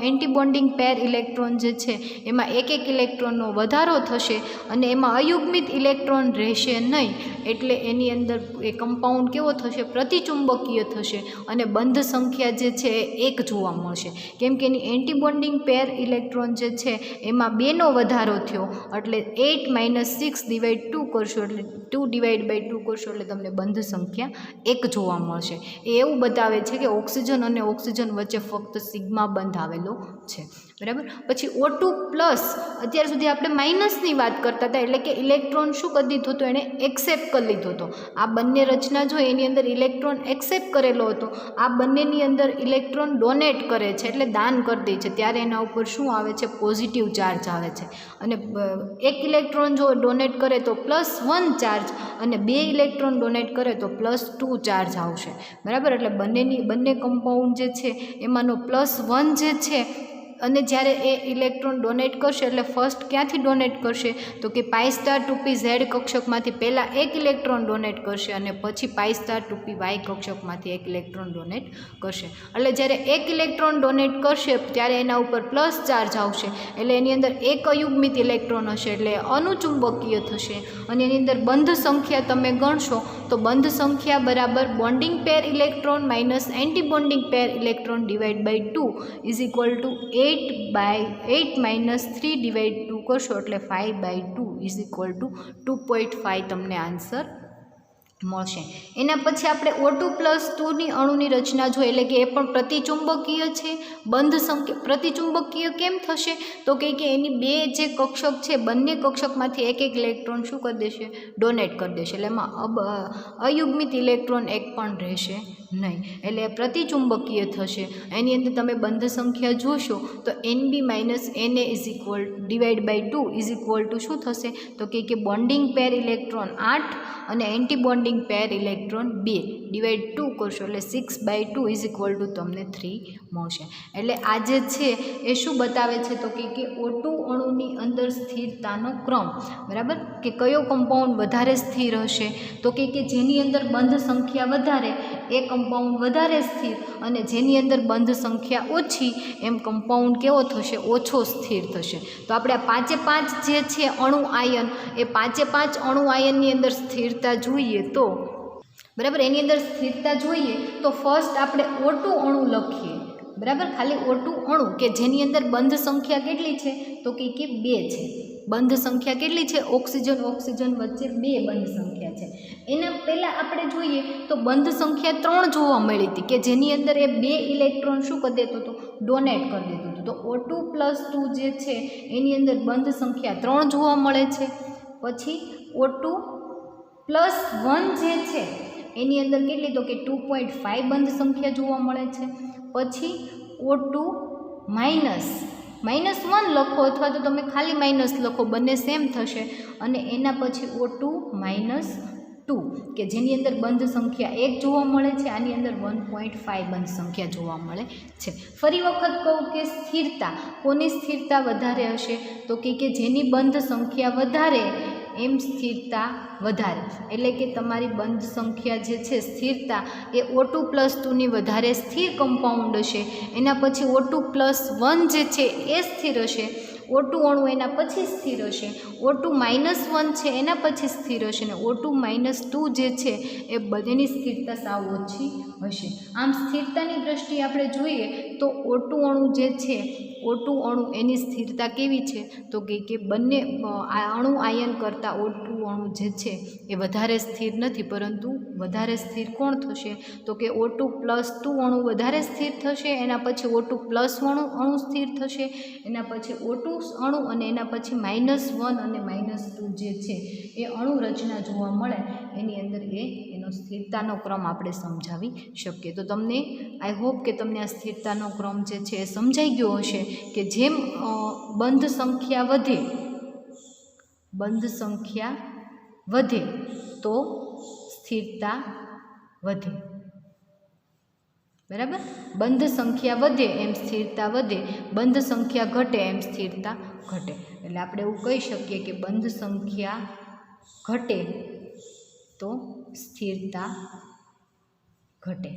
એન્ટી બોન્ડિંગ પેર ઇલેક્ટ્રોન જે છે એમાં એક ઇલેક્ટ્રોનનો વધારો થશે અને એમાં અયુગ્મિત ઇલેક્ટ્રોન રહેશે નહીં. એટલે એની અંદર એ કમ્પાઉન્ડ કેવો થશે? પ્રતિચુંબકીય થશે અને બંધ સંખ્યા જે છે એ 1 જોવા મળશે. કેમ કે એની એન્ટી બોન્ડિંગ પેર ઇલેક્ટ્રોન જે છે એમાં 2નો વધારો થયો એટલે 8 - 6 / 2 કરશો એટલે 2/2 કરશો એટલે તમને બંધ સંખ્યા 1 જોવા મળશે. એ એવું બતાવે છે કે ઓક્સિજન અને ઓક્સિજન વચ્ચે ફક્ત સિગ્મા બંધ આવેલો છે. બરાબર. પછી O2 પ્લસ, અત્યાર સુધી આપણે માઇનસની વાત કરતા હતા એટલે કે ઇલેક્ટ્રોન શું કરી દીધો હતો? એણે એક્સેપ્ટ કરી લીધો હતો. આ બંને રચના જો એની અંદર ઇલેક્ટ્રોન એક્સેપ્ટ કરેલો હતો, આ બંનેની અંદર ઇલેક્ટ્રોન ડોનેટ કરે છે એટલે દાન કરી દે છે, ત્યારે એના ઉપર શું આવે છે? પોઝિટિવ ચાર્જ આવે છે. અને એક ઇલેક્ટ્રોન જો ડોનેટ કરે તો +1 ચાર્જ અને 2 ઇલેક્ટ્રોન ડોનેટ કરે તો +2 ચાર્જ આવશે. બરાબર. એટલે બંને કમ્પાઉન્ડ જે છે એમાંનો +1 જે છે અને જ્યારે એ ઇલેક્ટ્રોન ડોનેટ કરશે એટલે ફર્સ્ટ ક્યાંથી ડોનેટ કરશે? તો કે π2p Z કક્ષકમાંથી પહેલાં એક ઇલેક્ટ્રોન ડોનેટ કરશે અને પછી π2p Y કક્ષકમાંથી એક ઇલેક્ટ્રોન ડોનેટ કરશે. એટલે જ્યારે એક ઇલેક્ટ્રોન ડોનેટ કરશે ત્યારે એના ઉપર પ્લસ ચાર્જ આવશે એટલે એની અંદર એક અયુગ્મિત ઇલેક્ટ્રોન હશે એટલે અનુચુંબકીય થશે. અને એની અંદર બંધ સંખ્યા તમે ગણશો તો બંધ સંખ્યા બરાબર bonding pair electron minus anti bonding pair electron /2 = 8 - 3/2 કરશો એટલે 5/2 = 2.5 તમને આન્સર મળશે. એના પછી આપણે O2 + 2ની અણુની રચના જોઈએ એટલે કે એ પણ પ્રતિચુંબકીય છે. બંધ સંખ્યા પ્રતિચુંબકીય કેમ થશે? તો કે એની 2 જે કક્ષક છે બંને કક્ષકમાંથી એક ઇલેક્ટ્રોન શું કરી દેશે? ડોનેટ કરી દેશે. એટલે એમાં અયુગ્મિત ઇલેક્ટ્રોન એક પણ રહેશે નહીં એટલે પ્રતિચુંબકીય થશે. એની અંદર તમે બંધ સંખ્યા જોશો તો NB - NA /2 શું થશે? તો કે બોન્ડિંગ પેર ઇલેક્ટ્રોન 8 અને એન્ટી બોન્ડિંગ પેર ઇલેક્ટ્રોન 2 કરશો એટલે 6/2 = તમને 3 મળશે. એટલે આ જે છે એ શું બતાવે છે? તો કે O2 અણુની અંદર સ્થિરતાનો ક્રમ. બરાબર. કે કયો કમ્પાઉન્ડ વધારે સ્થિર હશે? તો કે જેની અંદર બંધ સંખ્યા વધારે એ કમ્પાઉન્ડ વધારે સ્થિર અને જેની અંદર બંધ સંખ્યા ઓછી એમ કમ્પાઉન્ડ કેવો થશે? ઓછો સ્થિર થશે. તો આપણે આ 5 જે છે અણુ આયન એ 5 અણુ આયનની અંદર સ્થિરતા જોઈએ તો બરાબર એની અંદર સ્થિરતા જોઈએ તો ફર્સ્ટ આપણે O2 અણુ લખીએ. બરાબર. ખાલી O2 અણુ કે જેની અંદર બંધ સંખ્યા કેટલી છે? તો કે 2 છે. બંધ સંખ્યા કેટલી છે? ઓક્સિજન વચ્ચે 2 બંધ સંખ્યા છે. એના પહેલાં આપણે જોઈએ તો બંધ સંખ્યા 3 જોવા મળી હતી કે જેની અંદર એ 2 ઇલેક્ટ્રોન શું કરી દેતો હતો? ડોનેટ કરી દેતો હતો. તો O2 + 2 જે છે એની અંદર બંધ સંખ્યા 3 જોવા મળે છે. પછી O2 + 1 જે છે એની અંદર કેટલી? તો કે 2.5 બંધ સંખ્યા જોવા મળે છે. પછી O2 -1 લખો અથવા તો તમે ખાલી માઇનસ લખો, બંને સેમ થશે. અને એના પછી O2 -2 કે જેની અંદર બંધ સંખ્યા 1 જોવા મળે છે. આની અંદર 1.5 બંધ સંખ્યા જોવા મળે છે. ફરી વખત કહું કે સ્થિરતા, કોની સ્થિરતા વધારે હશે? તો કે જેની બંધ સંખ્યા વધારે એમ સ્થિરતા વધારે. એટલે કે તમારી બંધ સંખ્યા જે છે સ્થિરતા એ O2 + 2ની વધારે સ્થિર કમ્પાઉન્ડ હશે. એના પછી O2 + 1 જે છે એ સ્થિર હશે. O2 અણુ એના પછી સ્થિર હશે. O2 -1 છે એના પછી સ્થિર હશે અને O2 -2 જે છે એ બધાની સ્થિરતા સાવ ઓછી હશે. આમ સ્થિરતાની દ્રષ્ટિએ આપણે જોઈએ તો O2 અણુ જે છે O2 અણુ એની સ્થિરતા કેવી છે? તો કે બંને અણુ આયન કરતાં O2 અણુ જે છે એ વધારે સ્થિર નથી, પરંતુ વધારે સ્થિર કોણ થશે? તો કે O2 + 2 અણુ વધારે સ્થિર થશે. એના પછી O2 + અણુ સ્થિર થશે. એના પછી O2 અણુ અને એના પછી -1 અને -2 જે છે એ અણુ રચના જોવા મળે એની અંદર એનો સ્થિરતાનો ક્રમ આપણે સમજાવી શકીએ. તો તમને આઈ હોપ કે તમને આ સ્થિરતાનો ક્રમ જે છે એ સમજાઈ ગયો હશે કે જેમ બંધ સંખ્યા વધે તો સ્થિરતા વધે. બરાબર. બંધ સંખ્યા વધે એમ સ્થિરતા વધે, બંધ સંખ્યા ઘટે એમ સ્થિરતા ઘટે. એટલે આપણે એવું કહી શકીએ કે બંધ સંખ્યા ઘટે તો સ્થિરતા ઘટે.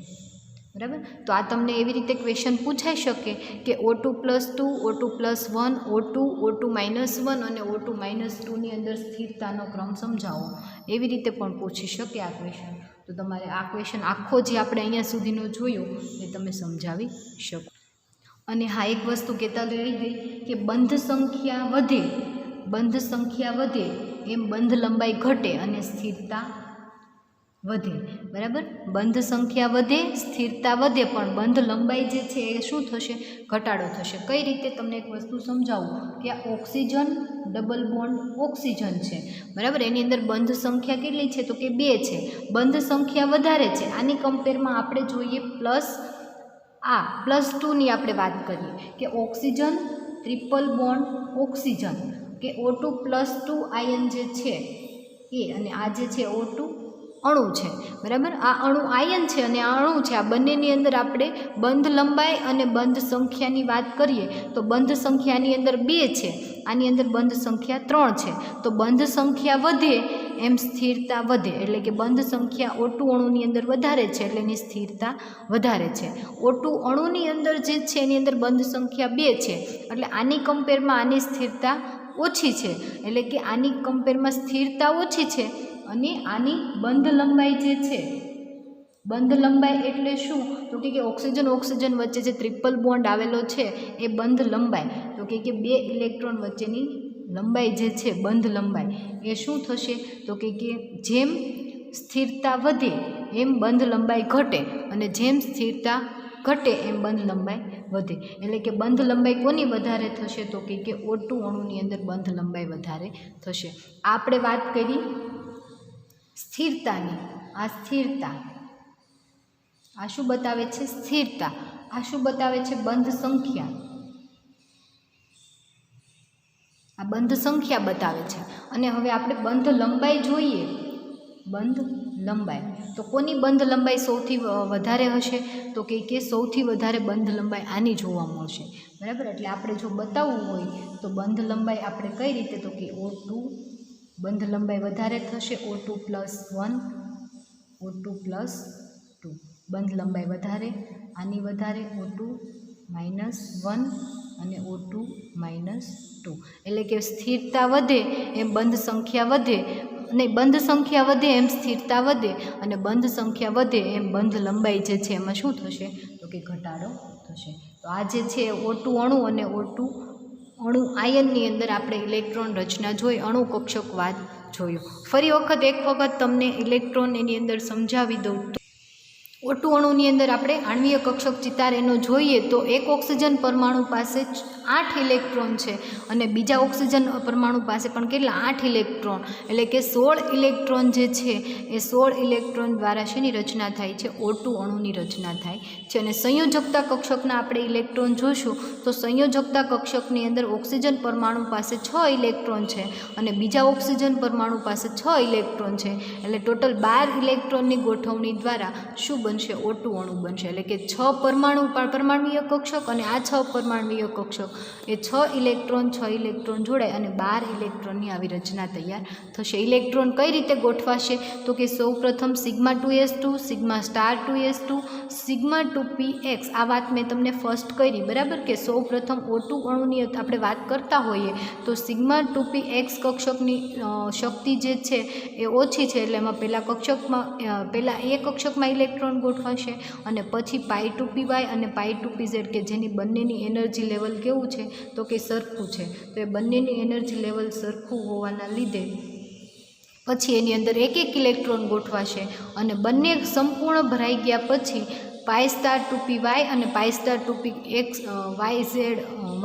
બરાબર. તો આ તમને એવી રીતે ક્વેશ્ચન પૂછાઈ શકે કે O2+2, O2+1, O2 -1 અને O2-2ની અંદર સ્થિરતાનો ક્રમ સમજાવો, એવી રીતે પણ પૂછી શકે આ ક્વેશ્ચન. તો તમારે આ ક્વેશ્ચન આખો જે આપણે અહીંયા સુધીનો જોયો એ તમે સમજાવી શકો. અને હા, એક વસ્તુ કહેતા રહી ગઈ કે બંધ સંખ્યા વધે એમ બંધ લંબાઈ ઘટે અને સ્થિરતા વધે. બરાબર. બંધ સંખ્યા વધે, સ્થિરતા વધે, પણ બંધ લંબાઈ જે છે એ શું થશે? ઘટાડો થશે. કઈ રીતે? તમને એક વસ્તુ સમજાવું કે આ ઓક્સિજન ડબલ બોન્ડ ઓક્સિજન છે. બરાબર. એની અંદર બંધ સંખ્યા કેટલી છે? તો કે 2 છે. બંધ સંખ્યા વધારે છે. આની કમ્પેરમાં આપણે જોઈએ +2ની આપણે વાત કરીએ કે ઓક્સિજન ટ્રિપલ બોન્ડ ઓક્સિજન કે O2+2 આયન જે છે એ, અને આ જે છે O2 અણુ છે. બરાબર. આ અણુ આયન છે અને આ અણુ છે. આ બંનેની અંદર આપણે બંધ લંબાઈ અને બંધ સંખ્યાની વાત કરીએ તો બંધ સંખ્યાની અંદર 2 છે, આની અંદર બંધ સંખ્યા 3 છે. તો બંધ સંખ્યા વધે એમ સ્થિરતા વધે, એટલે કે બંધ સંખ્યા O2 અણુની અંદર વધારે છે એટલે એની સ્થિરતા વધારે છે. O2 અણુની અંદર જે છે એની અંદર બંધ સંખ્યા 2 છે, એટલે આની કમ્પેરમાં આની સ્થિરતા ઓછી છે, એટલે કે આની કમ્પેરમાં સ્થિરતા ઓછી છે. અને આની બંધ લંબાઈ જે છે, બંધ લંબાઈ એટલે શું? તો કે ઓક્સિજન વચ્ચે જે ટ્રિપલ બોન્ડ આવેલો છે એ બંધ લંબાઈ, તો કે 2 ઇલેક્ટ્રોન વચ્ચેની લંબાઈ જે છે, બંધ લંબાઈ એ શું થશે? તો કે જેમ સ્થિરતા વધે એમ બંધ લંબાઈ ઘટે, અને જેમ સ્થિરતા ઘટે એમ બંધ લંબાઈ વધે. એટલે કે બંધ લંબાઈ કોની વધારે થશે? તો કે O2 અણુની અંદર બંધ લંબાઈ વધારે થશે. આપણે વાત કરી સ્થિરતાની. આ સ્થિરતા, આ શું બતાવે છે? સ્થિરતા. આ શું બતાવે છે? બંધ સંખ્યા. આ બંધ સંખ્યા બતાવે છે. અને હવે આપણે બંધ લંબાઈ જોઈએ. બંધ લંબાઈ, તો કોની બંધ લંબાઈ સૌથી વધારે હશે? તો કે સૌથી વધારે બંધ લંબાઈ આની જોવા મળશે. બરાબર. એટલે આપણે જો બતાવવું હોય તો બંધ લંબાઈ આપણે કઈ રીતે? તો કે O2 બંધ લંબાઈ વધારે થશે, O2+1, O2+2 બંધ લંબાઈ વધારે, આની વધારે O2-1 અને O2-2. એટલે કે સ્થિરતા વધે એમ બંધ સંખ્યા વધે, નહીં, બંધ સંખ્યા વધે એમ સ્થિરતા વધે, અને બંધ સંખ્યા વધે એમ બંધ લંબાઈ જે છે એમાં શું થશે? તો કે ઘટાડો થશે. તો આ જે છે O2 અણુ અને O2 અણુ આયનની અંદર આપણે ઇલેક્ટ્રોન રચના જોઈ, અણુ કક્ષકવાદ જોયો. ફરી એક વખત તમને ઇલેક્ટ્રોન એની અંદર સમજાવી દઉં. O2 અણુની અંદર આપણે આણ્વીય કક્ષક ચિતાર એનો જોઈએ તો એક ઓક્સિજન પરમાણુ પાસે 8 ઇલેક્ટ્રોન છે અને બીજા ઓક્સિજન પરમાણુ પાસે પણ કેટલા? 8 ઇલેક્ટ્રોન, એટલે કે 16 ઇલેક્ટ્રોન જે છે એ 16 ઇલેક્ટ્રોન દ્વારા શેની રચના થાય છે? O2 અણુની રચના થાય છે. અને સંયોજકતા કક્ષકના આપણે ઇલેક્ટ્રોન જોઈશું તો સંયોજકતા કક્ષકની અંદર ઓક્સિજન પરમાણુ પાસે 6 ઇલેક્ટ્રોન છે અને બીજા ઓક્સિજન પરમાણુ પાસે 6 ઇલેક્ટ્રોન છે, એટલે ટોટલ 12 ઇલેક્ટ્રોનની ગોઠવણી દ્વારા શું બનશે? O2 અણુ બનશે. એટલે કે 6 પરમાણ્વીય કક્ષક અને આ 6 પરમાણ્વીય કક્ષક એ 6 ઇલેક્ટ્રોન જોડાય અને 12 ઇલેક્ટ્રોનની આવી રચના તૈયાર થશે. ઇલેક્ટ્રોન કઈ રીતે ગોઠવાશે? તો કે સૌ પ્રથમ σ2s2, σ*2s2, σ2px. આ વાત મેં તમને ફર્સ્ટ કરી. બરાબર. કે સૌ પ્રથમ O2 અણુની આપણે વાત કરતા હોઈએ તો σ2px કક્ષકની શક્તિ જે છે એ ઓછી છે, એટલે એમાં પહેલા એ કક્ષકમાં ઇલેક્ટ્રોન ગોઠવાશે અને પછી π2py અને π2pz કે જેની બંનેની એનર્જી લેવલ કેવું છે? તો કે સરખું છે. તો એ બંનેની એનર્જી લેવલ સરખું હોવાના લીધે પછી એની અંદર એક ઇલેક્ટ્રોન ગોઠવાશે અને બંને સંપૂર્ણ ભરાઈ ગયા પછી π2py અને π2px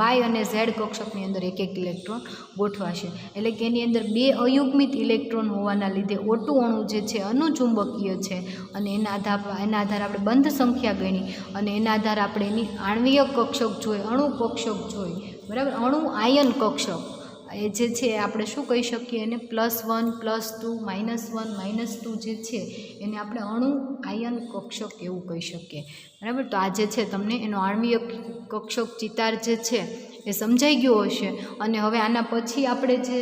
y અને z કક્ષકની અંદર એક ઇલેક્ટ્રોન ગોઠવાશે. એટલે કે એની અંદર 2 અયુગ્મિત ઇલેક્ટ્રોન હોવાના લીધે O2 અણુ જે છે અનુચુંબકીય છે અને એના આધારે આપણે બંધ સંખ્યા ગણી અને એના આધારે આપણે એની આણ્વીય કક્ષક જોઈ, અણુ કક્ષક જોઈ. બરાબર. અણુ આયન કક્ષક એ જે છે આપણે શું કહી શકીએ? એને +1, +2, -1, -2 જે છે એને આપણે અણુ આયન કક્ષક એવું કહી શકીએ. બરાબર. તો આ જે છે તમને એનો આણ્વીય કક્ષક ચિતાર જે છે એ સમજાઈ ગયો હશે. અને હવે આના પછી આપણે જે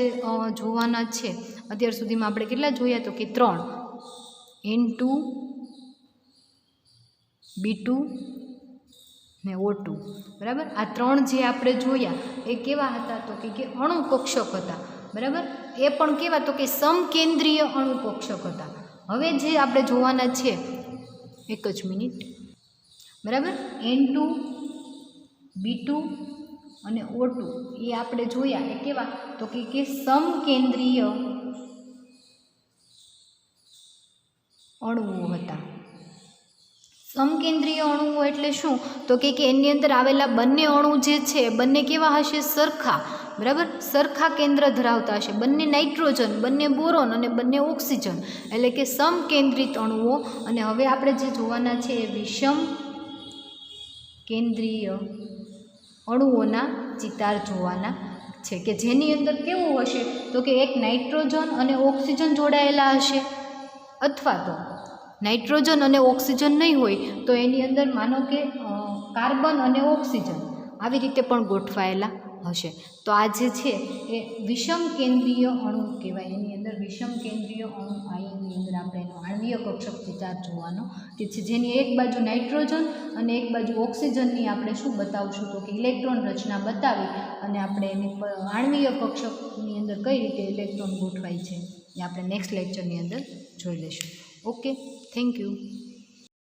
જોવાના છે, અત્યાર સુધીમાં આપણે કેટલા જોયા? તો કે 3. N2 B2 ને O2 બરાબર. આ ત્રણ જે આપણે જોયા એ કેવા હતા તો કે અણુ કક્ષક હતા બરાબર. એ પણ કેવા તો કે સમકેન્દ્રીય અણુ કક્ષક હતા. હવે જે આપણે જોવાના છે એક જ મિનિટ બરાબર. N2 B2 અને O2 એ આપણે જોયા એ કેવા તો કે સમકેન્દ્રીય અણુઓ હતા. સમકેન્દ્રીય અણુઓ એટલે શું તો કે એની અંદર આવેલા બંને અણુ જે છે બંને કેવા હશે સરખા બરાબર. સરખા કેન્દ્ર ધરાવતા હશે. બંને નાઇટ્રોજન, બંને બોરોન અને બંને ઓક્સિજન એટલે કે સમકેન્દ્રિત અણુઓ. અને હવે આપણે જે જોવાના છે એ વિષમ કેન્દ્રીય અણુઓના ચિતાર જોવાના છે કે જેની અંદર કેવું હશે તો કે એક નાઇટ્રોજન અને ઓક્સિજન જોડાયેલા હશે, અથવા તો નાઇટ્રોજન અને ઓક્સિજન નહીં હોય તો એની અંદર માનો કે કાર્બન અને ઓક્સિજન આવી રીતે પણ ગોઠવાયેલા હશે. તો આ જે છે એ વિષમ કેન્દ્રીય અણુ કહેવાય. એની અંદર વિષમ કેન્દ્રીય અણુ આયનની અંદર આપણે એનો આણ્વીય કક્ષક ચિતાર જોવાનો કે છે જેની એક બાજુ નાઇટ્રોજન અને એક બાજુ ઓક્સિજનની આપણે શું બતાવશું તો કે ઇલેક્ટ્રોન રચના બતાવી અને આપણે એની આણ્વીય કક્ષકની અંદર કઈ રીતે ઇલેક્ટ્રોન ગોઠવાય છે એ આપણે નેક્સ્ટ લેક્ચરની અંદર જોઈ લઈશું. Okay, thank you.